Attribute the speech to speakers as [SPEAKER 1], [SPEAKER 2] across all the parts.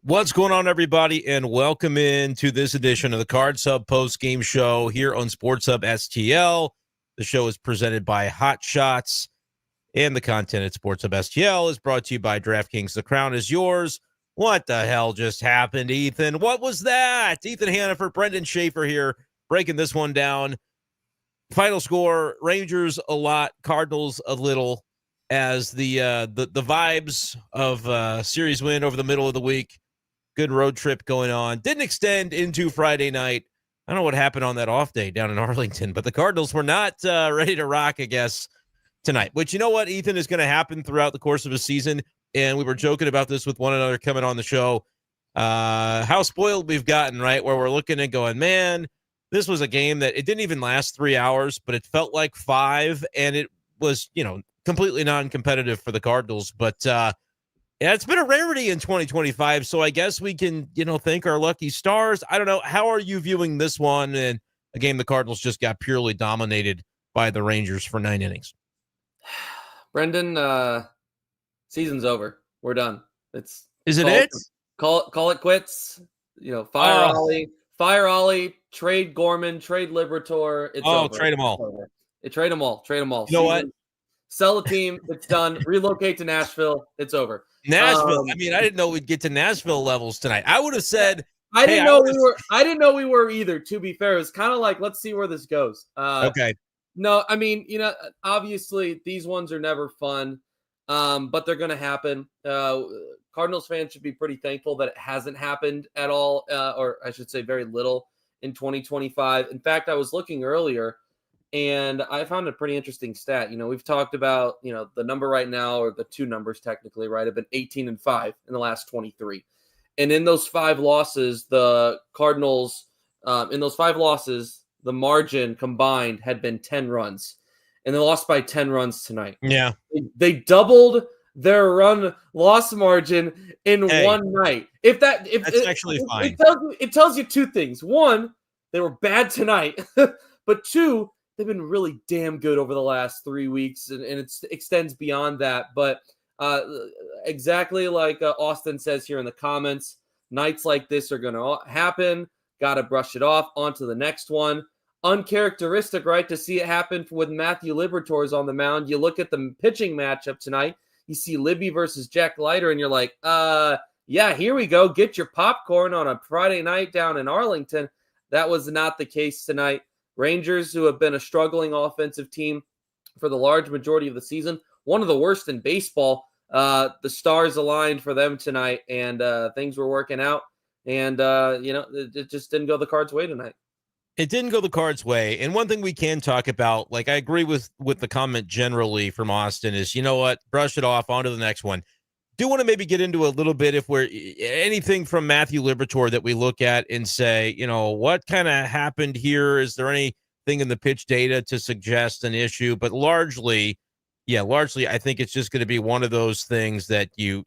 [SPEAKER 1] What's going on, everybody, and welcome in to this edition of the Card Sub Postgame Show here on Sports Hub STL. The show is presented by Hot Shots, and the content at Sports Hub STL is brought to you by DraftKings. The crown is yours. What the hell just happened, Ethan? What was that? Ethan Hannaford, Brenden Schaeffer here, breaking this one down. Final score, Rangers a lot, Cardinals a little, as the vibes of series win over the middle of the week. Good road trip going on. Didn't extend into Friday night. I don't know what happened on that off day down in Arlington, but the Cardinals were not ready to rock, I guess, tonight. Which, you know what, Ethan, is going to happen throughout the course of a season, and we were joking about this with one another coming on the show, how spoiled we've gotten, right, where we're looking and going, man, this was a game that it didn't even last 3 hours, but it felt like 5, and it was, completely non-competitive for the Cardinals. But yeah, it's been a rarity in 2025, so I guess we can, thank our lucky stars. I don't know. How are you viewing this one and a game the Cardinals just got purely dominated by the Rangers for 9 innings?
[SPEAKER 2] Brenden, season's over. We're done.
[SPEAKER 1] Is it?
[SPEAKER 2] Call it quits. Fire Ollie, trade Gorman, trade Liberatore. It's over.
[SPEAKER 1] Trade them all.
[SPEAKER 2] Trade them all.
[SPEAKER 1] You know what?
[SPEAKER 2] Sell the team. It's done. Relocate to Nashville. It's over.
[SPEAKER 1] Nashville. I didn't know we'd get to Nashville levels tonight. I would have said,
[SPEAKER 2] I didn't know we were either. To be fair, it was kind of like, let's see where this goes.
[SPEAKER 1] Okay.
[SPEAKER 2] No, obviously these ones are never fun, but they're going to happen. Cardinals fans should be pretty thankful that it hasn't happened at all, or I should say very little in 2025. In fact, I was looking earlier, and I found a pretty interesting stat. We've talked about, the number right now, or the two numbers technically, right, have been 18-5 in the last 23. And in those 5 losses, the Cardinals, the margin combined had been 10 runs. And they lost by 10 runs tonight.
[SPEAKER 1] Yeah.
[SPEAKER 2] They doubled their run loss margin in one night. That's
[SPEAKER 1] actually fine.
[SPEAKER 2] It tells you two things. One, they were bad tonight. But two, they've been really damn good over the last 3 weeks, and it extends beyond that. But exactly like Austin says here in the comments, nights like this are going to happen. Got to brush it off. On to the next one. Uncharacteristic, right, to see it happen with Matthew Liberatore on the mound. You look at the pitching matchup tonight. You see Libby versus Jack Leiter, and you're like, yeah, here we go. Get your popcorn on a Friday night down in Arlington. That was not the case tonight. Rangers, who have been a struggling offensive team for the large majority of the season, one of the worst in baseball. The stars aligned for them tonight, and things were working out. And, it just didn't go the Cards' way tonight.
[SPEAKER 1] It didn't go the Cards' way. And one thing we can talk about, like I agree with the comment generally from Austin, is, you know what, brush it off, on to the next one. Do want to maybe get into a little bit if we're anything from Matthew Liberatore that we look at and say, what kind of happened here? Is there anything in the pitch data to suggest an issue? But largely, I think it's just going to be one of those things that you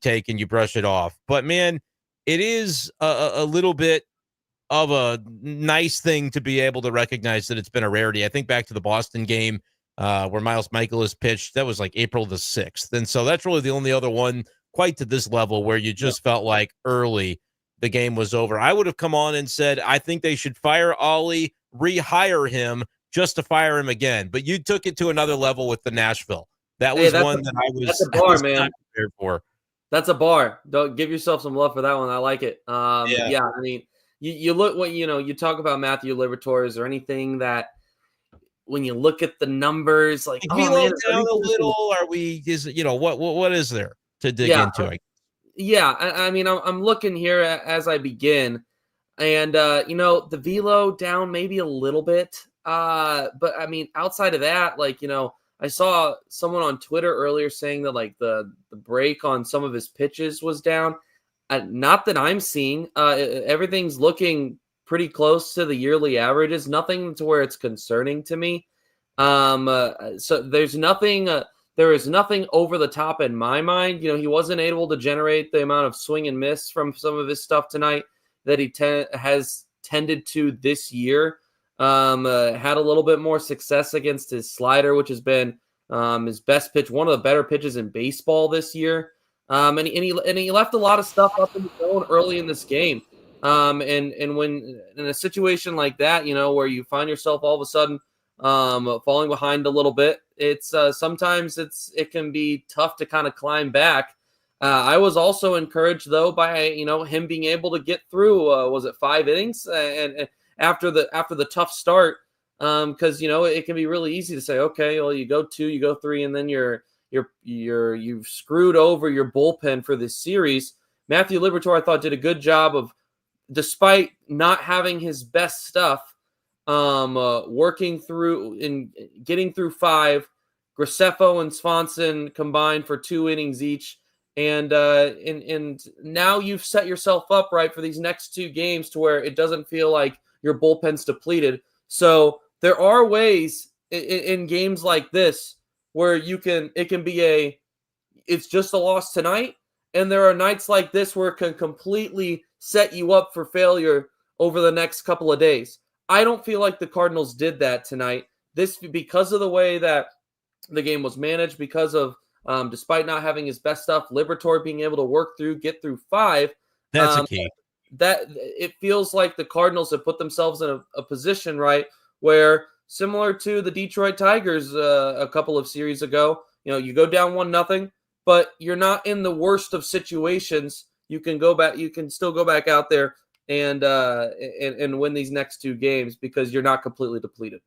[SPEAKER 1] take and you brush it off. But man, it is a little bit of a nice thing to be able to recognize that it's been a rarity. I think back to the Boston game where Miles Michaelis pitched. That was like April the 6th. And so that's really the only other one quite to this level where you just felt like early the game was over. I would have come on and said, I think they should fire Ollie, rehire him just to fire him again. But you took it to another level with the Nashville. That was one that I was,
[SPEAKER 2] that's a bar, man.
[SPEAKER 1] Not prepared for.
[SPEAKER 2] That's a bar. Don't give yourself some love for that one. I like it. You look when you talk about Matthew Liberatore. Is there anything that when you look at the numbers, like
[SPEAKER 1] we low down a little? Are we? What is there to dig into?
[SPEAKER 2] Yeah, I'm looking here as I begin, and the velo down maybe a little bit. But outside of that, I saw someone on Twitter earlier saying that the break on some of his pitches was down. Not that I'm seeing. Everything's looking pretty close to the yearly averages. Nothing to where it's concerning to me. So there's nothing. There is nothing over the top in my mind. He wasn't able to generate the amount of swing and miss from some of his stuff tonight that he has tended to this year. Had a little bit more success against his slider, which has been his best pitch, one of the better pitches in baseball this year. And he left a lot of stuff up in the zone early in this game. And when in a situation like that, where you find yourself all of a sudden falling behind a little bit, it's sometimes it can be tough to kind of climb back. I was also encouraged though by him being able to get through was it 5 innings and after the tough start, because it can be really easy to say, okay, well, you go 2, you go 3, and then you've screwed over your bullpen for this series. Matthew Liberatore, I thought, did a good job of, despite not having his best stuff, working through and getting through 5. Graceffo and Swanson combined for 2 innings each. And now you've set yourself up right for these next 2 games to where it doesn't feel like your bullpen's depleted. So there are ways in games like this where it can be it's just a loss tonight. And there are nights like this where it can completely set you up for failure over the next couple of days. I don't feel like the Cardinals did that tonight. Because of the way that the game was managed, because of despite not having his best stuff, Liberatore being able to get through 5.
[SPEAKER 1] That's a key.
[SPEAKER 2] That it feels like the Cardinals have put themselves in a position, right, where similar to the Detroit Tigers a couple of series ago, you go down 1-0, but you're not in the worst of situations. You can go back. You can still go back out there and win these next 2 games because you're not completely depleted.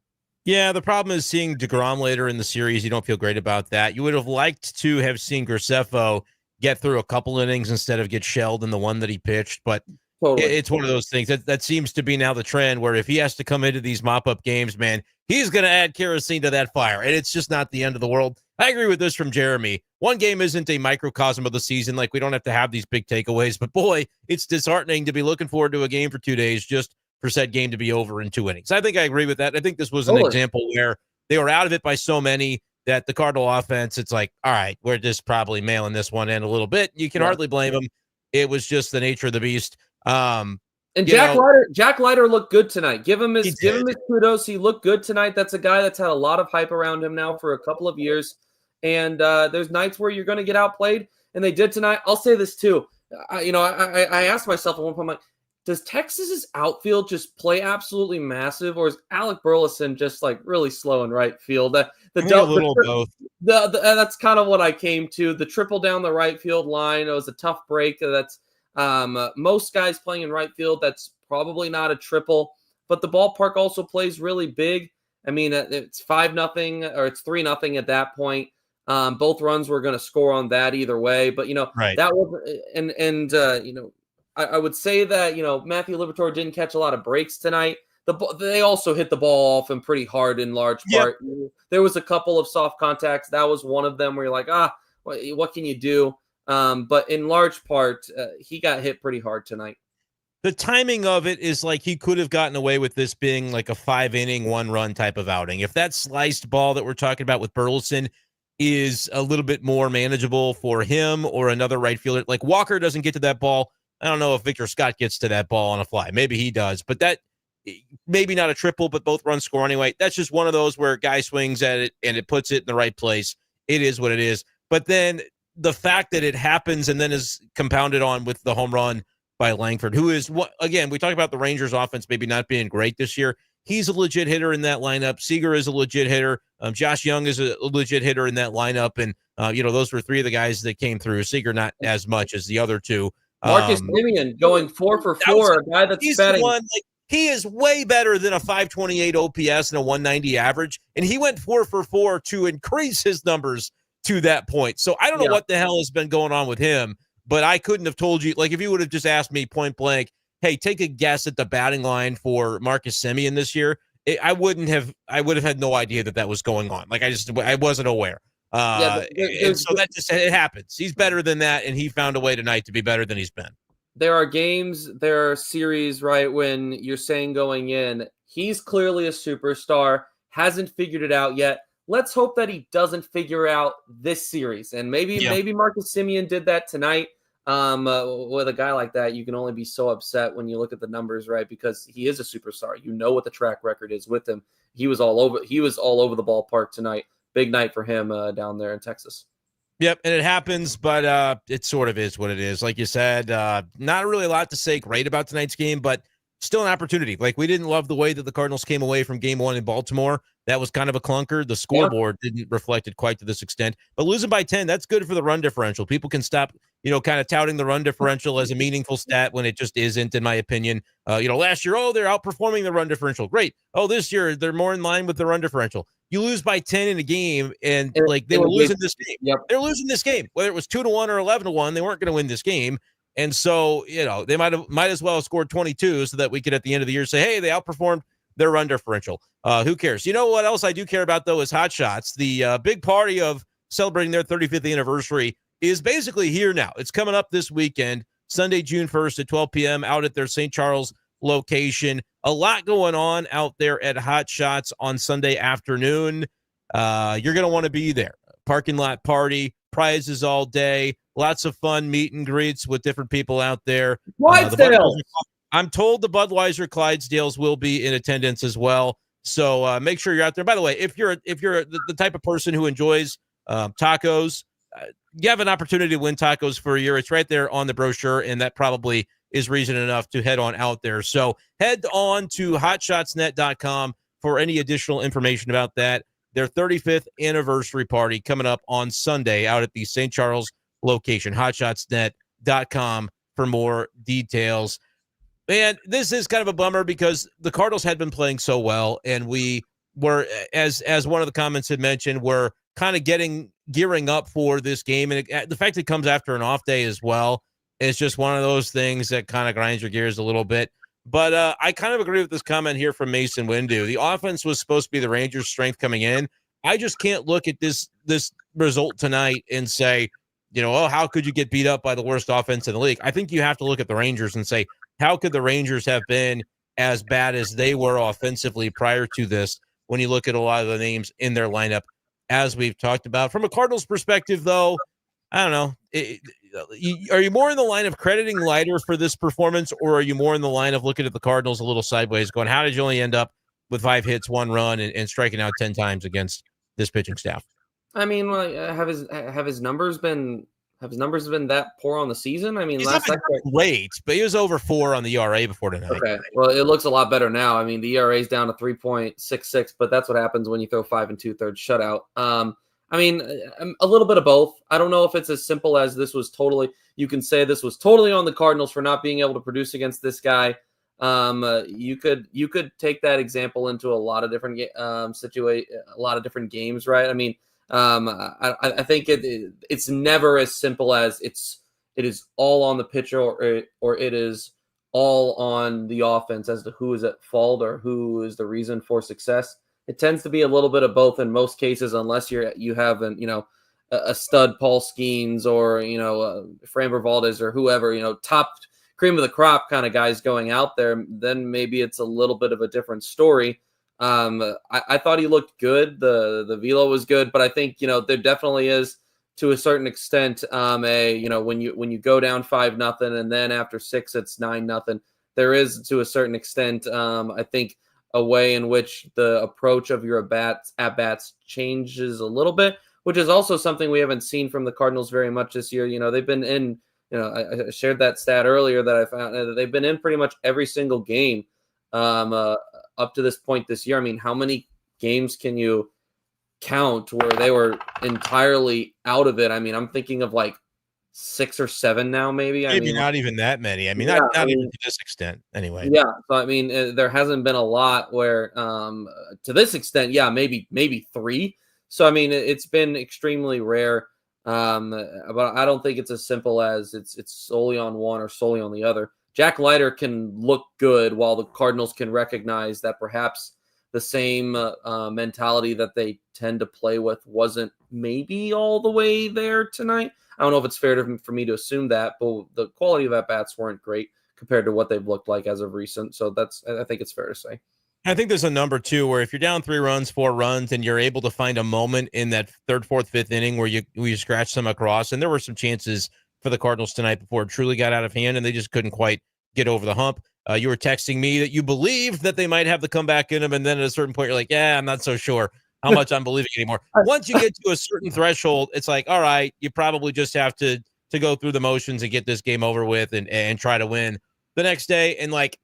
[SPEAKER 1] Yeah, the problem is seeing DeGrom later in the series. You don't feel great about that. You would have liked to have seen Graceffo get through a couple innings instead of get shelled in the one that he pitched, but totally. It's one of those things that seems to be now the trend where if he has to come into these mop-up games, man, he's going to add kerosene to that fire, and it's just not the end of the world. I agree with this from Jeremy. One game isn't a microcosm of the season. Like, we don't have to have these big takeaways, but boy, it's disheartening to be looking forward to a game for 2 days just for said game to be over in 2 innings. I think I agree with that. I think this was an example where they were out of it by so many that the Cardinal offense, it's like, all right, we're just probably mailing this one in a little bit. You can hardly blame them. It was just the nature of the beast. And
[SPEAKER 2] Jack Leiter looked good tonight. Give him his kudos. He looked good tonight. That's a guy that's had a lot of hype around him now for a couple of years. And there's nights where you're going to get outplayed, and they did tonight. I'll say this too. I asked myself at one point, I'm like, does Texas's outfield just play absolutely massive, or is Alec Burleson just like really slow in right field?
[SPEAKER 1] A little both.
[SPEAKER 2] That's kind of what I came to. The triple down the right field line. It was a tough break. That's most guys playing in right field. That's probably not a triple, but the ballpark also plays really big. I mean, it's 5-0 or it's 3-0 at that point. Both runs were going to score on that either way, but
[SPEAKER 1] right.
[SPEAKER 2] That was I would say that Matthew Liberatore didn't catch a lot of breaks tonight. They also hit the ball off him pretty hard in large part. Yep. There was a couple of soft contacts. That was one of them where you're like, what can you do? But in large part, he got hit pretty hard tonight.
[SPEAKER 1] The timing of it is like he could have gotten away with this being like a 5-inning, 1-run type of outing. If that sliced ball that we're talking about with Burleson is a little bit more manageable for him or another right fielder, like Walker doesn't get to that ball. I don't know if Victor Scott gets to that ball on a fly. Maybe he does, but that maybe not a triple, but both runs score anyway. That's just one of those where a guy swings at it and it puts it in the right place. It is what it is. But then the fact that it happens and then is compounded on with the home run by Langford, who is what, again, we talk about the Rangers offense maybe not being great this year. He's a legit hitter in that lineup. Seager is a legit hitter. Josh Young is a legit hitter in that lineup. And, those were 3 of the guys that came through. Seager, not as much as the other 2.
[SPEAKER 2] Marcus Semien going 4 for 4, a guy that's batting.
[SPEAKER 1] He is way better than a 528 OPS and a 190 average, and he went 4 for 4 to increase his numbers to that point. So I don't know what the hell has been going on with him, but I couldn't have told you. Like, if you would have just asked me point blank, hey, take a guess at the batting line for Marcus Semien this year, I would have had no idea that was going on. Like, I wasn't aware. And so that just, it happens. He's better than that, and he found a way tonight to be better than he's been.
[SPEAKER 2] There are games, there are series, right, when you're saying going in, he's clearly a superstar, hasn't figured it out yet. Let's hope that he doesn't figure out this series. And maybe Marcus Semien did that tonight. With a guy like that, you can only be so upset when you look at the numbers, right? Because he is a superstar. You know what the track record is with him. He was all over the ballpark tonight. Big night for him down there in Texas.
[SPEAKER 1] Yep, and it happens, but it sort of is what it is. Like you said, not really a lot to say great about tonight's game, but still an opportunity. Like, we didn't love the way that the Cardinals came away from game one in Baltimore. That was kind of a clunker. The scoreboard didn't reflect it quite to this extent. But losing by 10, that's good for the run differential. People can stop, kind of touting the run differential as a meaningful stat when it just isn't, in my opinion. Last year, they're outperforming the run differential. Great. This year, they're more in line with the run differential. You lose by 10 in a game, and they were losing this game.
[SPEAKER 2] Yep.
[SPEAKER 1] They're losing this game. Whether it was 2-1 or 11-1, they weren't going to win this game. And so, they might as well have scored 22 so that we could at the end of the year say, hey, they outperformed their run differential. Who cares? You know what else I do care about, though, is Hot Shots. The big party of celebrating their 35th anniversary is basically here now. It's coming up this weekend, Sunday, June 1st at 12 p.m. out at their St. Charles location. A lot going on out there at Hot Shots on Sunday afternoon. You're going to want to be there. Parking lot party, prizes all day, lots of fun meet and greets with different people out there. I'm told the Budweiser Clydesdales will be in attendance as well. So make sure you're out there. By the way, if you're the type of person who enjoys tacos, you have an opportunity to win tacos for a year. It's right there on the brochure, and that probably is reason enough to head on out there. So head on to hotshotsnet.com for any additional information about that. Their 35th anniversary party coming up on Sunday out at the St. Charles location. Hotshotsnet.com for more details. And this is kind of a bummer because the Cardinals had been playing so well, and we were, as one of the comments had mentioned, we're kind of gearing up for this game. And the fact it comes after an off day as well is just one of those things that kind of grinds your gears a little bit. But I kind of agree with this comment here from Mason Windu. The offense was supposed to be the Rangers' strength coming in. I just can't look at this result tonight and say, how could you get beat up by the worst offense in the league? I think you have to look at the Rangers and say, how could the Rangers have been as bad as they were offensively prior to this when you look at a lot of the names in their lineup, as we've talked about? From a Cardinals perspective, though, I don't know. Are you more in the line of crediting Leiter for this performance, or are you more in the line of looking at the Cardinals a little sideways, going, how did you only end up with 5 hits, 1 run, and striking out 10 times against this pitching staff?
[SPEAKER 2] I mean, have his numbers been that poor on the season? I mean,
[SPEAKER 1] he's last night great, but he was over 4 on the ERA before tonight.
[SPEAKER 2] Okay, well, it looks a lot better now. I mean, the ERA is down to 3.66, but that's what happens when you throw 5 2/3 shutout. I mean, a little bit of both. I don't know if it's as simple as you can say this was totally on the Cardinals for not being able to produce against this guy. You could take that example into a lot of different a lot of different games, right? I mean, I think it's never as simple as it is all on the pitcher or it is all on the offense as to who is at fault or who is the reason for success. It tends to be a little bit of both in most cases, unless you have a stud Paul Skeens or Framber Valdez or whoever, top cream of the crop kind of guys going out there. Then maybe it's a little bit of a different story. I thought he looked good. The velo was good, but I think there definitely is, to a certain extent, when you go down 5-0 and then after 6 it's 9-0. There is, to a certain extent, I think, a way in which the approach of your at-bats changes a little bit, which is also something we haven't seen from the Cardinals very much this year. They've been in, I shared that stat earlier that I found that they've been in pretty much every single game up to this point this year. I mean, how many games can you count where they were entirely out of it? I mean, I'm thinking of like 6 or 7 now, maybe.
[SPEAKER 1] Maybe not even that many. I mean, not even to this extent, anyway.
[SPEAKER 2] Yeah, so I mean, there hasn't been a lot where, to this extent, maybe 3. So I mean, it's been extremely rare. But I don't think it's as simple as it's solely on one or solely on the other. Jack Leiter can look good while the Cardinals can recognize that perhaps the same mentality that they tend to play with wasn't maybe all the way there tonight. I don't know if it's fair for me to assume that, but the quality of at-bats weren't great compared to what they've looked like as of recent. So I think it's fair to say.
[SPEAKER 1] I think there's a number too, where if you're down 3 runs, 4 runs, and you're able to find a moment in that 3rd, 4th, 5th inning where you scratch some across, and there were some chances for the Cardinals tonight before it truly got out of hand, and they just couldn't quite get over the hump. You were texting me that you believed that they might have the comeback in them, and then at a certain point, you're like, yeah, I'm not so sure. how much I'm believing anymore. Once you get to a certain threshold, it's like, all right, you probably just have to go through the motions and get this game over with and try to win the next day. And like,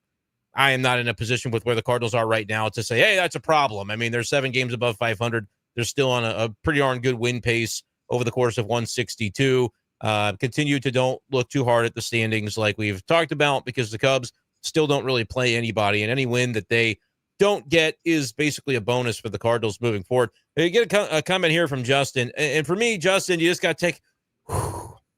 [SPEAKER 1] I am not in a position with where the Cardinals are right now to say, hey, that's a problem. I mean, they're 7 games above 500. They're still on a pretty darn good win pace over the course of 162. Continue to don't look too hard at the standings like we've talked about, because the Cubs still don't really play anybody, and any win that they don't get is basically a bonus for the Cardinals moving forward. You get a comment here from Justin, and for me, Justin, you just got to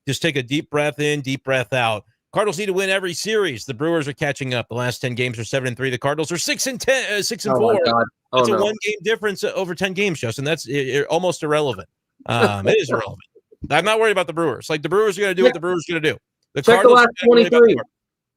[SPEAKER 1] take a deep breath in, deep breath out. Cardinals need to win every series. The Brewers are catching up. The last 10 games are 7-3. The Cardinals are 6-4. It's a 1-game difference over 10 games, Justin. That's almost irrelevant. It is irrelevant. I'm not worried about the Brewers. Like, the Brewers are going to do what the Brewers are going to do.
[SPEAKER 2] Check the last 23.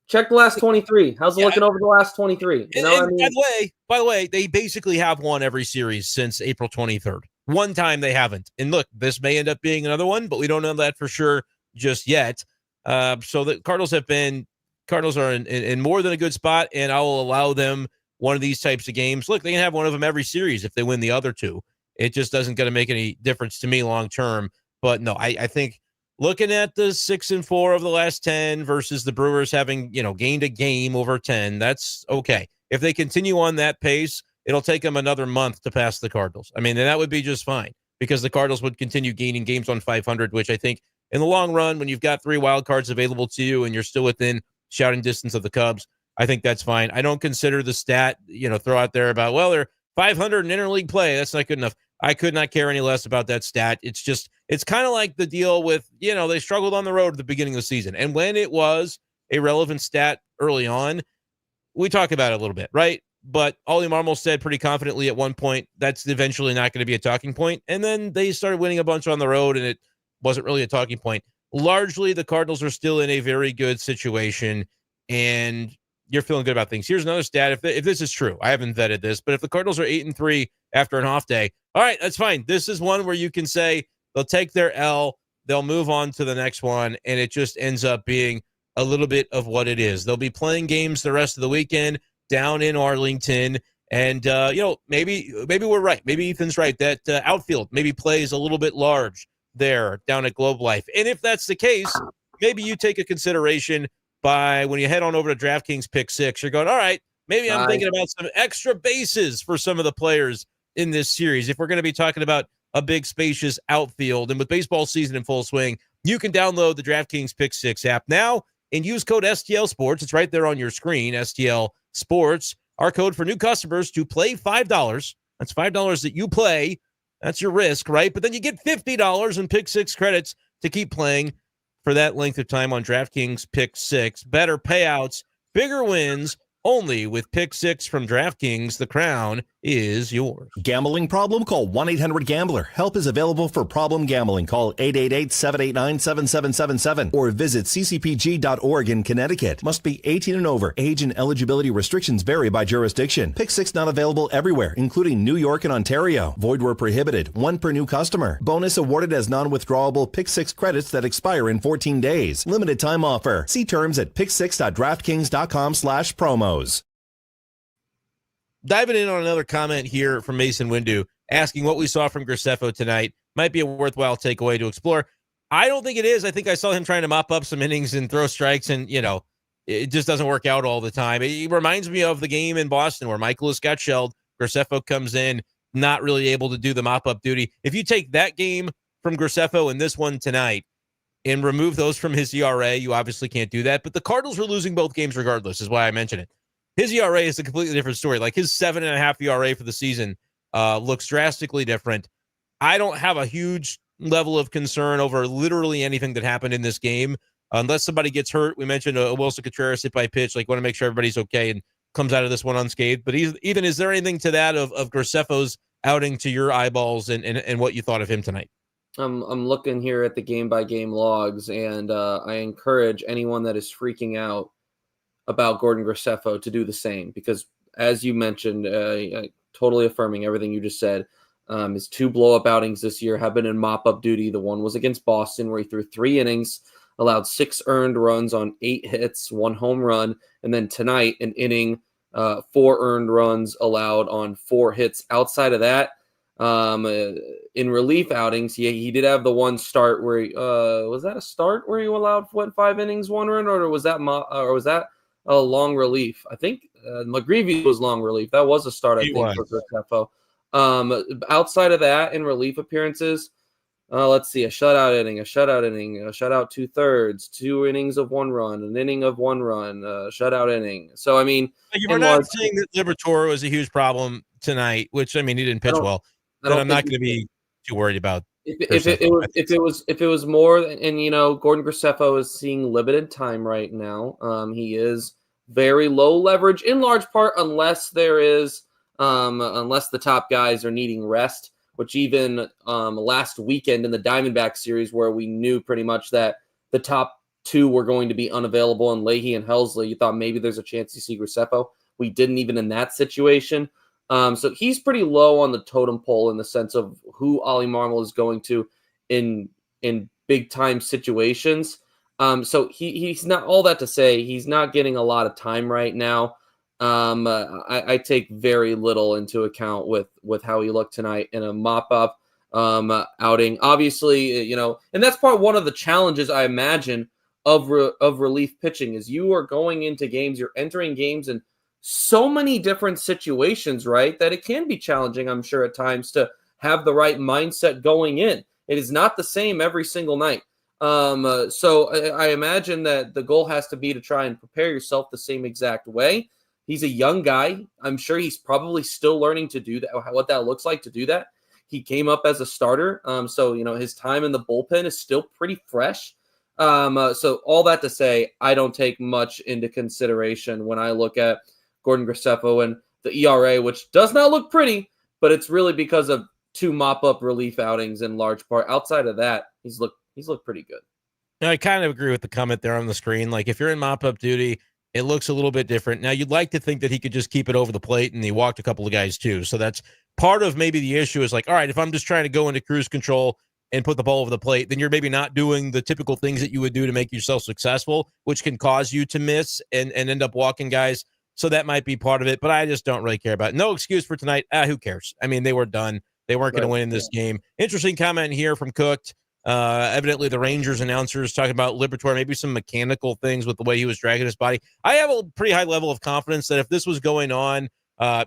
[SPEAKER 2] Check the last 23. How's it looking over the last 23? You know what I mean?
[SPEAKER 1] By the way, they basically have won every series since April 23rd. One time they haven't. And look, this may end up being another one, but we don't know that for sure just yet. So the Cardinals are in more than a good spot, and I will allow them one of these types of games. Look, they can have one of them every series if they win the other two. It just doesn't going to make any difference to me long term. But no, I think looking at the 6-4 of the last 10 versus the Brewers having, gained a game over 10, that's okay. If they continue on that pace, it'll take them another month to pass the Cardinals. I mean, and that would be just fine, because the Cardinals would continue gaining games on 500, which I think in the long run, when you've got 3 wild cards available to you and you're still within shouting distance of the Cubs, I think that's fine. I don't consider the stat, throw out there about, well, they're 500 in interleague play. That's not good enough. I could not care any less about that stat. It's kind of like the deal with, they struggled on the road at the beginning of the season. And when it was a relevant stat early on, we talk about it a little bit, right? But Ollie Marmol said pretty confidently at one point, that's eventually not going to be a talking point. And then they started winning a bunch on the road, and it wasn't really a talking point. Largely, the Cardinals are still in a very good situation, and you're feeling good about things. Here's another stat. If this is true, I haven't vetted this, but if the Cardinals are 8-3 after an off day, all right, that's fine. This is one where you can say they'll take their L, they'll move on to the next one, and it just ends up being a little bit of what it is. They'll be playing games the rest of the weekend down in Arlington, and maybe we're right. Maybe Ethan's right that outfield maybe plays a little bit large there down at Globe Life. And if that's the case, maybe you take a consideration by when you head on over to DraftKings Pick 6, you're going, all right, maybe I'm thinking about some extra bases for some of the players in this series. If we're going to be talking about a big spacious outfield, and with baseball season in full swing, you can download the DraftKings Pick 6 app now and use code STL Sports. It's right there on your screen, STL Sports. Our code for new customers to play $5. That's $5 that you play. That's your risk, right? But then you get $50 in Pick 6 credits to keep playing for that length of time on DraftKings Pick 6. Better payouts, bigger wins, only with Pick 6 from DraftKings. The crown is yours.
[SPEAKER 3] Gambling problem? Call 1-800-GAMBLER. Help is available for problem gambling. Call 888-789-7777 or visit ccpg.org in Connecticut. Must be 18 and over. Age and eligibility restrictions vary by jurisdiction. Pick 6 not available everywhere, including New York and Ontario. Void where prohibited. 1 per new customer. Bonus awarded as non-withdrawable Pick 6 credits that expire in 14 days. Limited time offer. See terms at pick6.draftkings.com/promos.
[SPEAKER 1] Diving in on another comment here from Mason Windu, asking what we saw from Graceffo tonight might be a worthwhile takeaway to explore. I don't think it is. I think I saw him trying to mop up some innings and throw strikes, and, it just doesn't work out all the time. It reminds me of the game in Boston where Michaelis got shelled. Graceffo comes in, not really able to do the mop-up duty. If you take that game from Graceffo and this one tonight and remove those from his ERA, you obviously can't do that. But the Cardinals were losing both games regardless, is why I mention it. His ERA is a completely different story. Like, his 7.5 ERA for the season looks drastically different. I don't have a huge level of concern over literally anything that happened in this game. Unless somebody gets hurt. We mentioned a Wilson Contreras hit by pitch. Like, want to make sure everybody's okay and comes out of this one unscathed. But even is there anything to that of Graceffo's outing to your eyeballs and what you thought of him tonight?
[SPEAKER 2] I'm looking here at the game-by-game logs, and I encourage anyone that is freaking out about Gordon Graceffo to do the same, because as you mentioned, totally affirming everything you just said, his 2 blow-up outings this year have been in mop-up duty. The one was against Boston, where he threw 3 innings, allowed 6 earned runs on 8 hits, 1 home run, and then tonight an inning, 4 earned runs allowed on 4 hits. Outside of that, In relief outings, he did have the one start where was that a start where he went 5 innings, 1 run, or was that a long relief? I think McGreevy was long relief. That was a start, I think, for Graceffo. Outside of that, in relief appearances, let's see, a shutout inning, a shutout 2/3, 2 innings of 1 run, an inning of 1 run, shutout inning. So, I mean,
[SPEAKER 1] we're not saying that Liberatore was a huge problem tonight, which, I mean, he didn't pitch well. Then I'm not going to be too worried about.
[SPEAKER 2] If it was more, and Gordon Graceffo is seeing limited time right now. He is very low leverage in large part, unless the top guys are needing rest. Which even last weekend in the Diamondback series, where we knew pretty much that the top 2 were going to be unavailable, and Leahy and Helsley, you thought maybe there's a chance you see Graceffo. We didn't even in that situation. So he's pretty low on the totem pole in the sense of who Ollie Marmol is going to in big time situations. So he's not, all that to say, he's not getting a lot of time right now. I take very little into account with how he looked tonight in a mop-up outing. Obviously, and that's one of the challenges I imagine of relief pitching is you are going into games, you're entering games in so many different situations, right, that it can be challenging, I'm sure, at times to have the right mindset going in. It is not the same every single night. So I imagine that the goal has to be to try and prepare yourself the same exact way. He's a young guy. I'm sure he's probably still learning to do that, what that looks like to do that. He came up as a starter. So, his time in the bullpen is still pretty fresh. So all that to say, I don't take much into consideration when I look at Gordon Graceffo and the ERA, which does not look pretty, but it's really because of 2 mop-up relief outings in large part. Outside of that, he's looked pretty good.
[SPEAKER 1] I kind of agree with the comment there on the screen. Like, if you're in mop-up duty, it looks a little bit different. Now, you'd like to think that he could just keep it over the plate, and he walked a couple of guys too. So that's part of maybe the issue is like, all right, if I'm just trying to go into cruise control and put the ball over the plate, then you're maybe not doing the typical things that you would do to make yourself successful, which can cause you to miss and end up walking guys. So that might be part of it, but I just don't really care about it. No excuse for tonight. Who cares? I mean, they were done. They weren't going to win in this game. Interesting comment here from Cooked. Evidently the Rangers announcers talking about Liberatore, maybe some mechanical things with the way he was dragging his body. I have a pretty high level of confidence that if this was going on,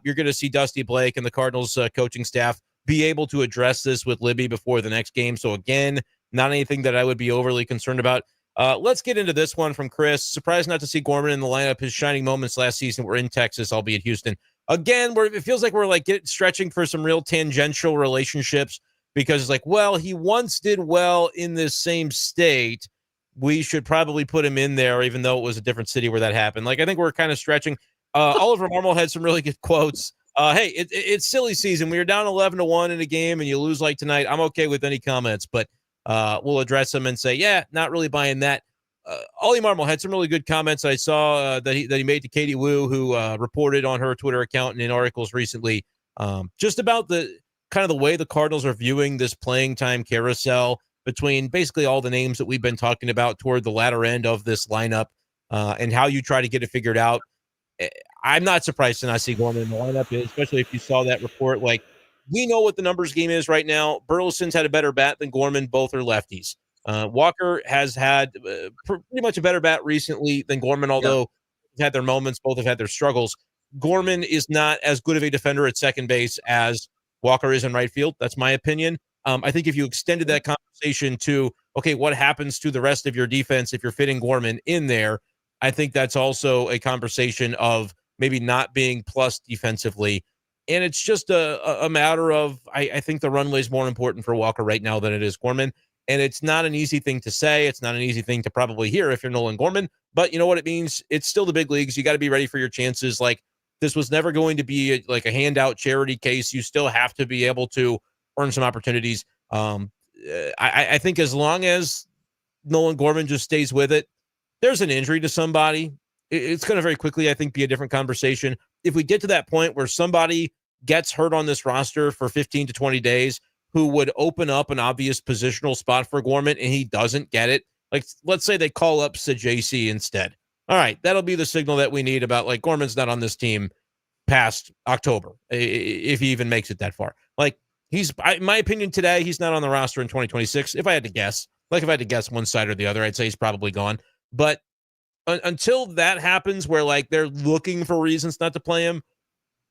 [SPEAKER 1] you're going to see Dusty Blake and the Cardinals coaching staff be able to address this with Libby before the next game. So again, not anything that I would be overly concerned about. Let's get into this one from Chris. Surprised not to see Gorman in the lineup. His shining moments last season were in Texas, albeit Houston. Again, it feels like we're like stretching for some real tangential relationships because it's like, well, he once did well in this same state. We should probably put him in there, even though it was a different city where that happened. Like, I think we're kind of stretching. Oliver Marmol had some really good quotes. Hey, it's silly season. When you're down 11-1 in a game and you lose like tonight, I'm okay with any comments, but we'll address them and say, yeah, not really buying that. Ollie Marmol had some really good comments I saw that he made to Katie Wu, who reported on her Twitter account and in articles recently, just about the kind of the way the Cardinals are viewing this playing time carousel between basically all the names that we've been talking about toward the latter end of this lineup and how you try to get it figured out. I'm not surprised to not see Gorman in the lineup, especially if you saw that report. Like, we know what the numbers game is right now. Burleson's had a better bat than Gorman. Both are lefties. Walker has had pretty much a better bat recently than Gorman, although they've had their moments. Both have had their struggles. Gorman is not as good of a defender at second base as Walker is in right field. That's my opinion. I think if you extended that conversation to, okay, what happens to the rest of your defense if you're fitting Gorman in there, I think that's also a conversation of maybe not being plus defensively. And it's just a matter of, I think the runway is more important for Walker right now than it is Gorman. And it's not an easy thing to say. It's not an easy thing to probably hear if you're Nolan Gorman. But you know what it means? It's still the big leagues. You got to be ready for your chances. Like, this was never going to be like a handout charity case. You still have to be able to earn some opportunities. I think as long as Nolan Gorman just stays with it, there's an injury to somebody, it's going to very quickly, I think, be a different conversation. If we get to that point where somebody gets hurt on this roster for 15 to 20 days who would open up an obvious positional spot for Gorman and he doesn't get it, like, let's say they call up JC instead. All right, that'll be the signal that we need about, like, Gorman's not on this team past October, if he even makes it that far. Like, in my opinion today, he's not on the roster in 2026. If I had to guess, one side or the other, I'd say he's probably gone. But until that happens where like they're looking for reasons not to play him,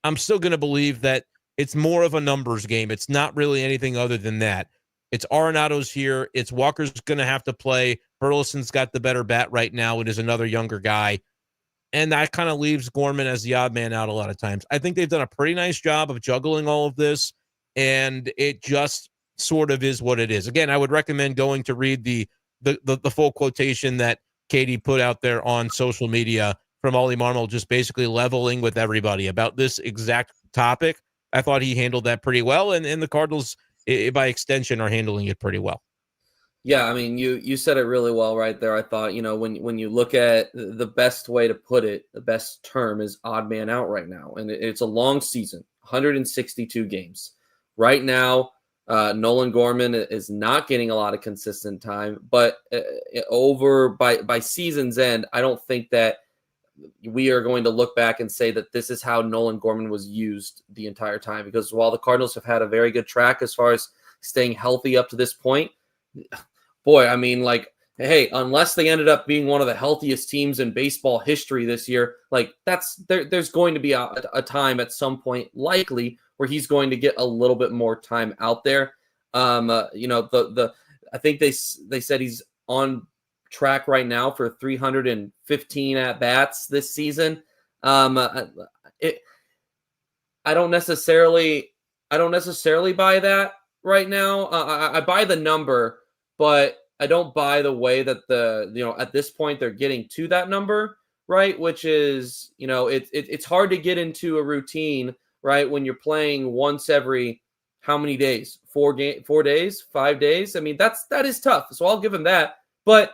[SPEAKER 1] I'm still going to believe that it's more of a numbers game. It's not really anything other than that. It's Arenado's here. It's Walker's going to have to play. Burleson's got the better bat right now. It is another younger guy. And that kind of leaves Gorman as the odd man out a lot of times. I think they've done a pretty nice job of juggling all of this, and it just sort of is what it is. Again, I would recommend going to read the full quotation that Katie put out there on social media from Ollie Marmol, just basically leveling with everybody about this exact topic. I thought he handled that pretty well, and the Cardinals, by extension, are handling it pretty well.
[SPEAKER 2] Yeah, I mean, you said it really well right there. I thought, when you look at the best way to put it, the best term is odd man out right now. And it's a long season, 162 games. Right now, Nolan Gorman is not getting a lot of consistent time, but by season's end, I don't think that we are going to look back and say that this is how Nolan Gorman was used the entire time, because while the Cardinals have had a very good track as far as staying healthy up to this point, boy, I mean, like, hey, unless they ended up being one of the healthiest teams in baseball history this year, like there's going to be a time at some point likely where he's going to get a little bit more time out there. I think they said he's on track right now for 315 at bats this season. I don't necessarily buy that right now. I buy the number, but I don't buy the way that at this point they're getting to that number, right? Which is, it's hard to get into a routine, right? When you're playing once every how many days? 4 days, 5 days. I mean, that is tough. So I'll give him that. But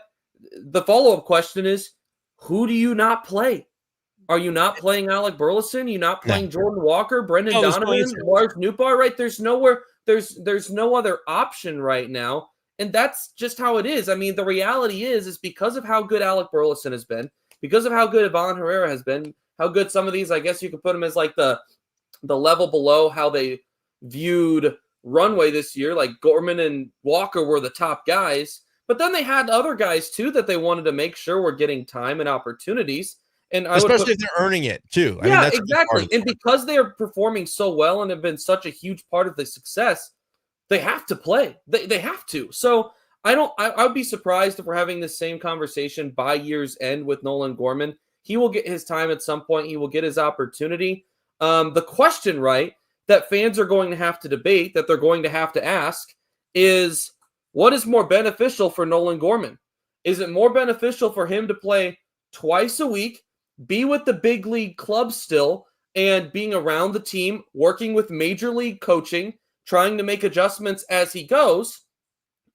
[SPEAKER 2] the follow-up question is, who do you not play? Are you not playing Alec Burleson? Are you not playing Jordan Walker, Brendan Donovan, Lars Nootbaar? Right? There's nowhere. There's no other option right now. And that's just how it is. I mean, the reality is because of how good Alec Burleson has been, because of how good Ivan Herrera has been, how good some of these, I guess you could put them as like the level below how they viewed Runway this year. Like Gorman and Walker were the top guys, but then they had other guys too that they wanted to make sure were getting time and opportunities. And
[SPEAKER 1] especially if they're earning it too.
[SPEAKER 2] Yeah, I mean, exactly. And because they are performing so well and have been such a huge part of the success, they have to play. They have to. So I would be surprised if we're having the same conversation by year's end with Nolan Gorman. He will get his time at some point. He will get his opportunity. The question, right, that fans are going to have to debate, that they're going to have to ask is, what is more beneficial for Nolan Gorman? Is it more beneficial for him to play twice a week, be with the big league club still, and being around the team, working with major league coaching, trying to make adjustments as he goes?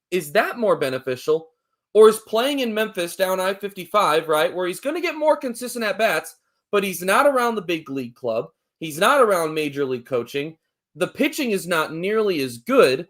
[SPEAKER 2] Is that more beneficial? Or is playing in Memphis down I-55, right, where he's going to get more consistent at-bats, but he's not around the big league club, he's not around major league coaching, the pitching is not nearly as good.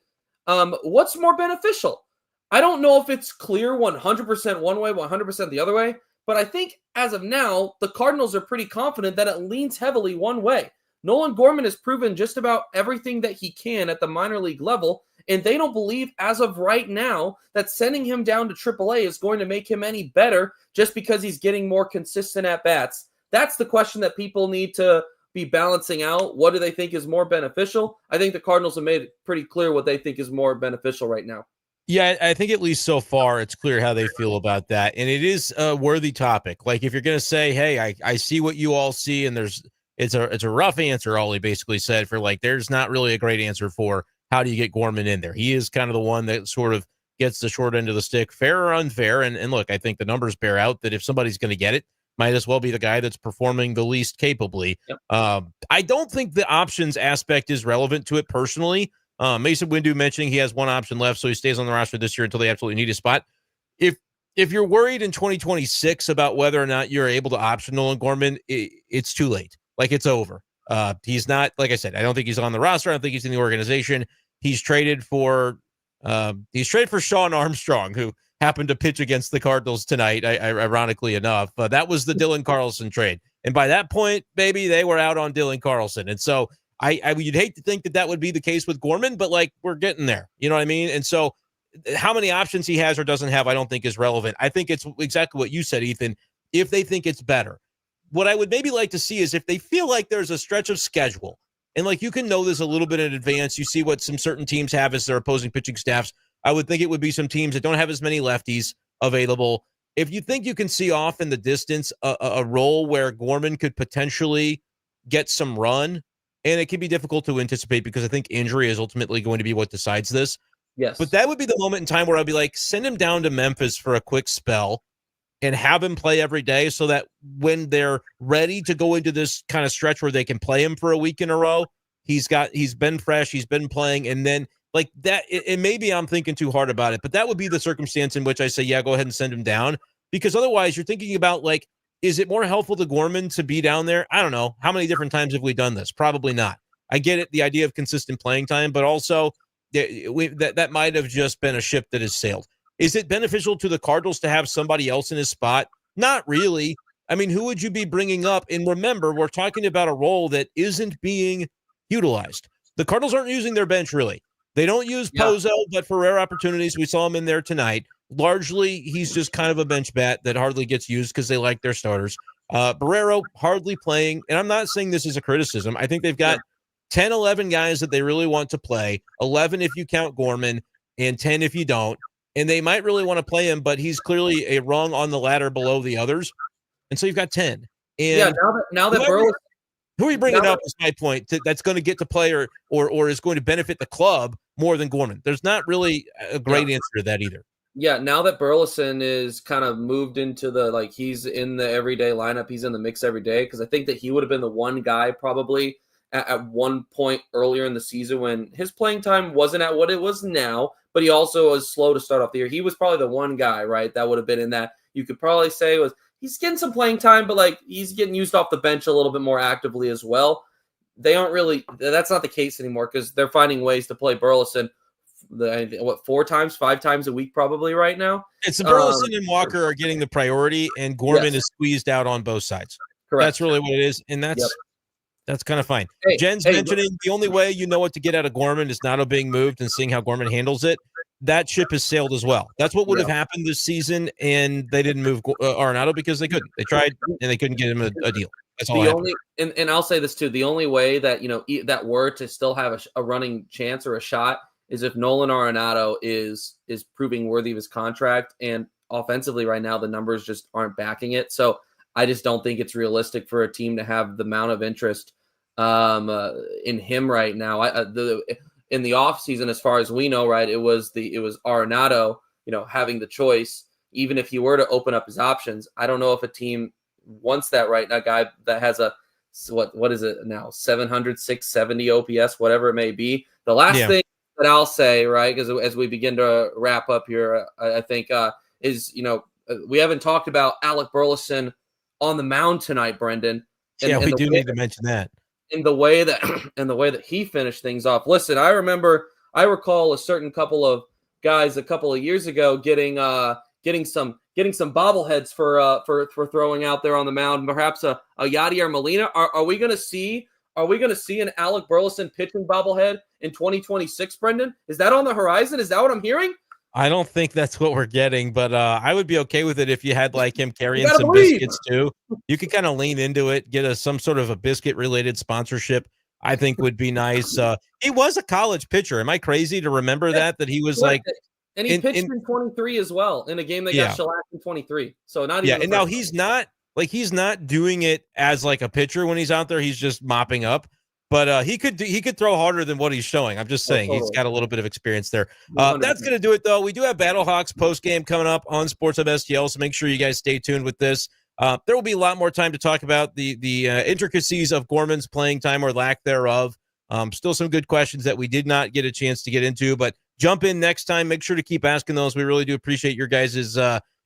[SPEAKER 2] What's more beneficial? I don't know if it's clear 100% one way, 100% the other way, but I think as of now, the Cardinals are pretty confident that it leans heavily one way. Nolan Gorman has proven just about everything that he can at the minor league level, and they don't believe as of right now that sending him down to AAA is going to make him any better just because he's getting more consistent at-bats. That's the question that people need to be balancing out. What do they think is more beneficial? I think the Cardinals have made it pretty clear what they think is more beneficial right now.
[SPEAKER 1] Yeah, I think at least so far it's clear how they feel about that. And it is a worthy topic. Like if you're going to say, hey, I see what you all see, and it's a rough answer, Ollie basically said, for like there's not really a great answer for how do you get Gorman in there. He is kind of the one that sort of gets the short end of the stick, fair or unfair. And look, I think the numbers bear out that if somebody's going to get it, might as well be the guy that's performing the least capably.
[SPEAKER 2] Yep.
[SPEAKER 1] I don't think the options aspect is relevant to it personally. Mason Windu mentioning he has one option left, so he stays on the roster this year until they absolutely need a spot. If you're worried in 2026 about whether or not you're able to option Nolan Gorman, it's too late. Like it's over. He's not, like I said, I don't think he's on the roster. I don't think he's in the organization. He's traded for Sean Armstrong, who happened to pitch against the Cardinals tonight, ironically enough. That was the Dylan Carlson trade. And by that point, baby, they were out on Dylan Carlson. And so You'd hate to think that would be the case with Gorman, but like we're getting there. You know what I mean? And so how many options he has or doesn't have, I don't think is relevant. I think it's exactly what you said, Ethan. If they think it's better, what I would maybe like to see is if they feel like there's a stretch of schedule, and like you can know this a little bit in advance, you see what some certain teams have as their opposing pitching staffs. I would think it would be some teams that don't have as many lefties available. If you think you can see off in the distance a role where Gorman could potentially get some run, and it can be difficult to anticipate because I think injury is ultimately going to be what decides this.
[SPEAKER 2] Yes.
[SPEAKER 1] But that would be the moment in time where I'd be like, send him down to Memphis for a quick spell and have him play every day so that when they're ready to go into this kind of stretch where they can play him for a week in a row, he's been fresh, he's been playing, and then like that, and maybe I'm thinking too hard about it, but that would be the circumstance in which I say, yeah, go ahead and send him down, because otherwise you're thinking about like, is it more helpful to Gorman to be down there? I don't know. How many different times have we done this? Probably not. I get it, the idea of consistent playing time, but also that might have just been a ship that has sailed. Is it beneficial to the Cardinals to have somebody else in his spot? Not really. I mean, who would you be bringing up? And remember, we're talking about a role that isn't being utilized. The Cardinals aren't using their bench, really. They don't use Pozo, but for rare opportunities, we saw him in there tonight. Largely, he's just kind of a bench bat that hardly gets used because they like their starters. Barrero, hardly playing. And I'm not saying this is a criticism. I think they've got 10, 11 guys that they really want to play, 11 if you count Gorman, and 10 if you don't. And they might really want to play him, but he's clearly a rung on the ladder below the others. And so you've got 10. And
[SPEAKER 2] now that Burleson,
[SPEAKER 1] who are you bringing up is my point, that's going to get to play or is going to benefit the club more than Gorman. There's not really a great answer to that either.
[SPEAKER 2] Yeah, now that Burleson is kind of moved into the, like, he's in the everyday lineup, he's in the mix every day, because I think that he would have been the one guy probably at one point earlier in the season when his playing time wasn't at what it was now, but he also was slow to start off the year. He was probably the one guy, right, that would have been in that. You could probably say he's getting some playing time, but like he's getting used off the bench a little bit more actively as well. They aren't really, that's not the case anymore because they're finding ways to play Burleson 5 times a week probably right now.
[SPEAKER 1] It's Burleson and Walker are getting the priority, and Gorman is squeezed out on both sides.
[SPEAKER 2] Correct.
[SPEAKER 1] That's really what it is, and that's kind of fine. Jen's mentioning the only way you know what to get out of Gorman is Nato being moved and seeing how Gorman handles it. That ship has sailed as well. That's what would have happened this season, and they didn't move Arenado because they couldn't. They tried, and they couldn't get him a deal. That's all.
[SPEAKER 2] And I'll say this too: the only way that that were to still have a running chance or a shot is if Nolan Arenado is proving worthy of his contract, and offensively right now the numbers just aren't backing it. So I just don't think it's realistic for a team to have the amount of interest in him right now. In the offseason, as far as we know, right, it was Arenado, having the choice, even if he were to open up his options. I don't know if a team wants that right now, guy that has a, what is it now, 700, 670 OPS, whatever it may be. The last thing that I'll say, right, because as we begin to wrap up here, I think is, we haven't talked about Alec Burleson on the mound tonight, Brendan.
[SPEAKER 1] We do need to mention that.
[SPEAKER 2] In the way that he finished things off. Listen, I recall a certain couple of guys a couple of years ago getting some bobbleheads for throwing out there on the mound. Perhaps a Yadier Molina. Are we going to see an Alec Burleson pitching bobblehead in 2026, Brendan? Is that on the horizon? Is that what I'm hearing?
[SPEAKER 1] I don't think that's what we're getting, but I would be okay with it if you had like him carrying some biscuits too. You could kind of lean into it, get some sort of a biscuit related sponsorship. I think would be nice. He was a college pitcher. Am I crazy to remember that he was like,
[SPEAKER 2] and he pitched in 23 as well in a game that got shellacked in 23. So not even.
[SPEAKER 1] And now he's not doing it as like a pitcher when he's out there. He's just mopping up. But he could throw harder than what he's showing. I'm just saying he's got a little bit of experience there. That's going to do it, though. We do have Battlehawks postgame coming up on Sports Hub STL, so make sure you guys stay tuned with this. There will be a lot more time to talk about the intricacies of Gorman's playing time or lack thereof. Still some good questions that we did not get a chance to get into, but jump in next time. Make sure to keep asking those. We really do appreciate your guys'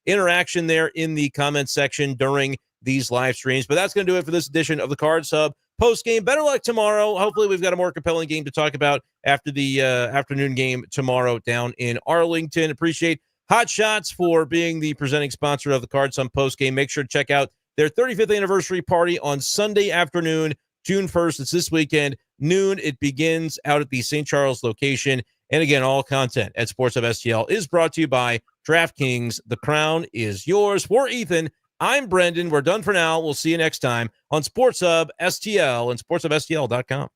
[SPEAKER 1] interaction there in the comments section during these live streams. But that's going to do it for this edition of the Cards Hub post game. Better luck tomorrow. Hopefully we've got a more compelling game to talk about after the afternoon game tomorrow down in Arlington. Appreciate Hot Shots for being the presenting sponsor of the Cards Hub post game. Make sure to check out their 35th anniversary party on Sunday afternoon, June 1st. It's this weekend, noon. It begins out at the St. Charles location. And again, all content at Sports Hub STL is brought to you by DraftKings. The crown is yours. For Ethan, I'm Brendan. We're done for now. We'll see you next time on Sports Hub STL and sportshubstl.com.